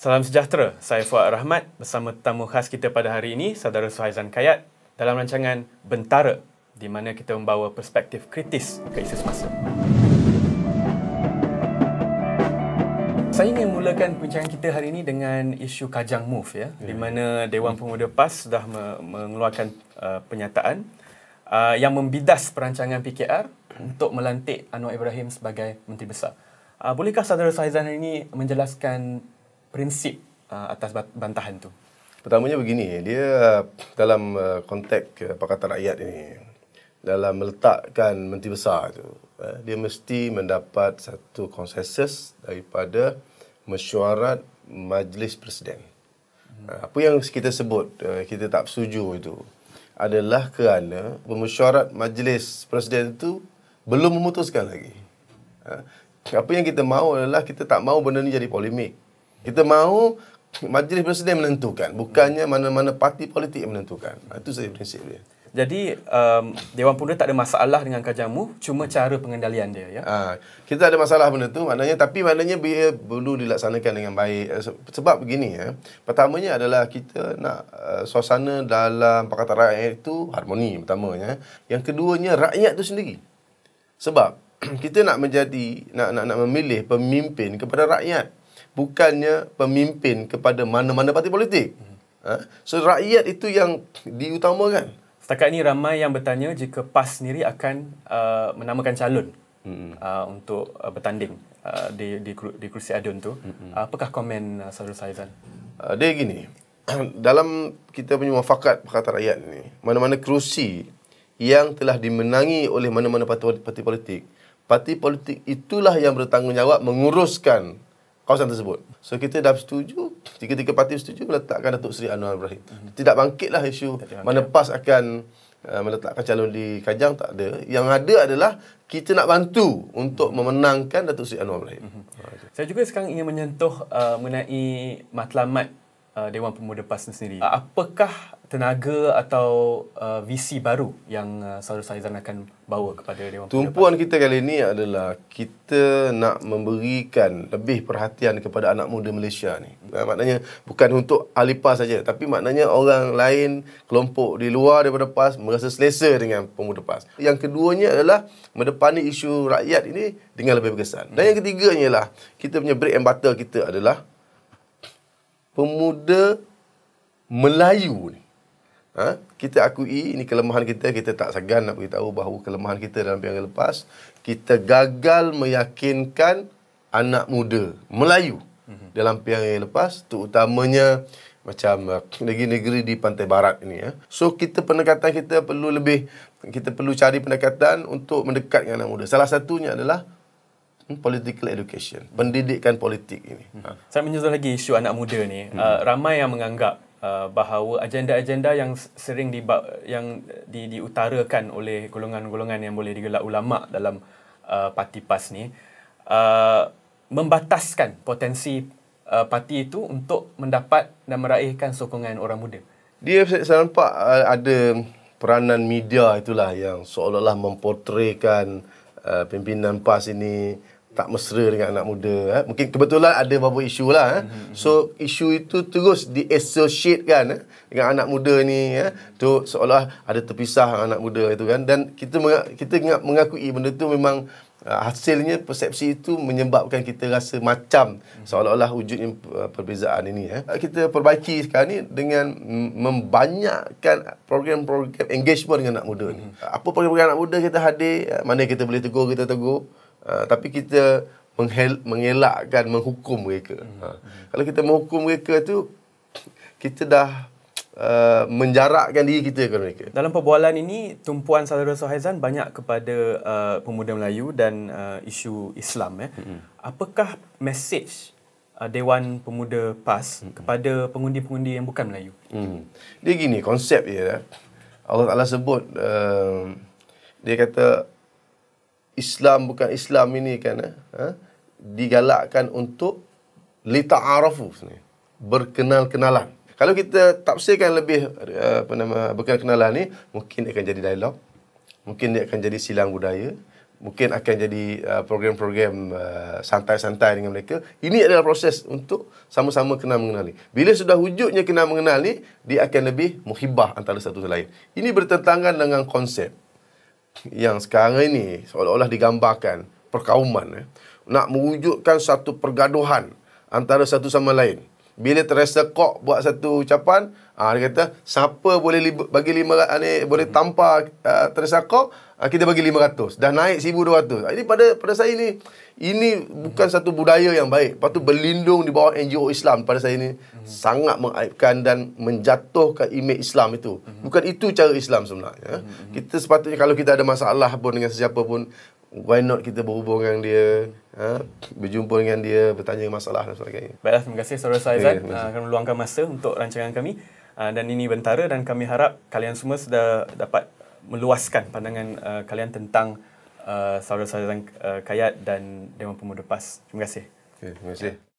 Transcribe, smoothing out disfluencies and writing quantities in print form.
Salam sejahtera, saya Fuad Rahmat bersama tetamu khas kita pada hari ini, Saudara Suhaizan Kayat, dalam rancangan Bentara, di mana kita membawa perspektif kritis ke isu semasa. Saya ingin mulakan perbincangan kita hari ini dengan isu Kajang Move, di mana Dewan Pemuda PAS sudah mengeluarkan pernyataan yang membidas perancangan PKR untuk melantik Anwar Ibrahim sebagai Menteri Besar. Bolehkah Saudara Suhaizan hari ini menjelaskan prinsip atas bantahan tu? Pertamanya begini, dia dalam konteks Pakatan Rakyat ini, dalam meletakkan Menteri Besar tu, dia mesti mendapat satu konsensus daripada mesyuarat Majlis Presiden. Apa yang kita sebut, kita tak setuju itu adalah kerana pemesyuarat Majlis Presiden itu belum memutuskan lagi. Apa yang kita mahu adalah kita tak mahu benda ni jadi polemik. Kita mahu Majlis Presiden menentukan, bukannya mana-mana parti politik yang menentukan. Itu saja prinsip dia. Jadi Dewan Pemuda tak ada masalah dengan Kajang Move, cuma cara pengendalian dia, ya. Kita ada masalah benda tu, maknanya dia perlu dilaksanakan dengan baik. Sebab begini, pertamanya adalah kita nak suasana dalam Pakatan Rakyat itu harmoni pertamanya. Yang keduanya rakyat tu sendiri. Sebab kita nak memilih pemimpin kepada rakyat, bukannya pemimpin kepada mana-mana parti politik. So rakyat itu yang diutamakan. Setakat ini ramai yang bertanya jika PAS sendiri akan menamakan calon untuk bertanding di kursi adun tu. Apakah komen Saudara Suhaizan? Dia gini, dalam kita punya muafakat Pakatan Rakyat ni, mana-mana kerusi yang telah dimenangi oleh mana-mana parti politik itulah yang bertanggungjawab menguruskan kawasan tersebut. So kita dah setuju, tiga-tiga parti setuju meletakkan Datuk Seri Anwar Ibrahim. Tidak bangkitlah isu mana PAS akan meletakkan calon di Kajang, tak ada. Yang ada adalah kita nak bantu untuk memenangkan Datuk Seri Anwar Ibrahim. Saya juga sekarang ingin menyentuh mengenai matlamat Dewan Pemuda PAS sendiri. Apakah tenaga atau visi baru yang Saudara Suhaizan akan bawa kepada Dewan Pemuda PAS? Tumpuan kita kali ini adalah kita nak memberikan lebih perhatian kepada anak muda Malaysia ni. Maknanya bukan untuk ahli PAS saja, tapi maknanya orang lain, kelompok di luar daripada PAS merasa selesa dengan Pemuda PAS. Yang keduanya adalah mendepani isu rakyat ini dengan lebih berkesan. Dan yang ketiganya ialah kita punya bread and butter kita adalah pemuda Melayu ni. Kita akui ini kelemahan kita tak segan nak beritahu bahawa kelemahan kita dalam pilihan lepas, kita gagal meyakinkan anak muda Melayu dalam pilihan lepas, terutamanya macam negeri-negeri di pantai barat ini. So pendekatan kita perlu cari pendekatan untuk mendekat dengan anak muda. Salah satunya adalah political education, pendidikan politik ini. Saya menyusul lagi isu anak muda ni. Ramai yang menganggap bahawa agenda-agenda yang sering diutarakan oleh golongan-golongan yang boleh digelar ulama dalam parti PAS ni membataskan potensi parti itu untuk mendapat dan meraihkan sokongan orang muda. Saya nampak ada peranan media itulah yang seolah-olah memportraykan pimpinan PAS ini tak mesra dengan anak muda. Mungkin kebetulan ada beberapa isu lah. So isu itu terus di-associatekan dengan anak muda ni. Tu seolah ada terpisah anak muda itu kan. Dan kita mengakui benda tu memang hasilnya persepsi itu menyebabkan kita rasa macam seolah-olah wujudnya perbezaan ini. Kita perbaiki sekarang ni dengan membanyakkan program-program engagement dengan anak muda ni. Apa program-program anak muda kita hadir, mana kita boleh tegur, kita tegur. Tapi kita mengelakkan menghukum mereka. Kalau kita menghukum mereka tu, kita dah menjarakkan diri kita ke mereka. Dalam perbualan ini, tumpuan Saudara Suhaizan banyak kepada pemuda Melayu dan isu Islam. Apakah mesej Dewan Pemuda PAS kepada pengundi-pengundi yang bukan Melayu? Dia gini, konsep dia. Allah Ta'ala sebut, dia kata, Islam bukan Islam ini kan digalakkan untuk lita'arafu, berkenal-kenalan. Kalau kita tafsirkan lebih berkenal-kenalan ni, mungkin dia akan jadi dialog, mungkin dia akan jadi silang budaya, mungkin akan jadi program-program santai-santai dengan mereka. Ini adalah proses untuk sama-sama kenal mengenali. Bila sudah wujudnya kenal mengenali, dia akan lebih muhibah antara satu sama lain. Ini bertentangan dengan konsep yang sekarang ini seolah-olah digambarkan perkauman. Nak mewujudkan satu pergaduhan antara satu sama lain. Bila terasa kok buat satu ucapan, dia kata siapa boleh bagi 500 boleh tampar terasa kok, kita bagi 500. Dah naik 1,200. Ini pada saya ini bukan satu budaya yang baik. Lepas tu berlindung di bawah NGO Islam, pada saya ini sangat mengaibkan dan menjatuhkan imej Islam itu. Bukan itu cara Islam sebenarnya. Kita sepatutnya kalau kita ada masalah pun dengan sesiapa pun, why not kita berhubung dengan dia, berjumpa dengan dia, bertanya masalah dan sebagainya. Baiklah, terima kasih Saudara Saizan akan meluangkan masa untuk rancangan kami. Dan ini Bentara, dan kami harap kalian semua sudah dapat meluaskan pandangan kalian tentang Saudara Saizan Kayat dan Dewan Pemuda PAS. Terima kasih. Terima kasih.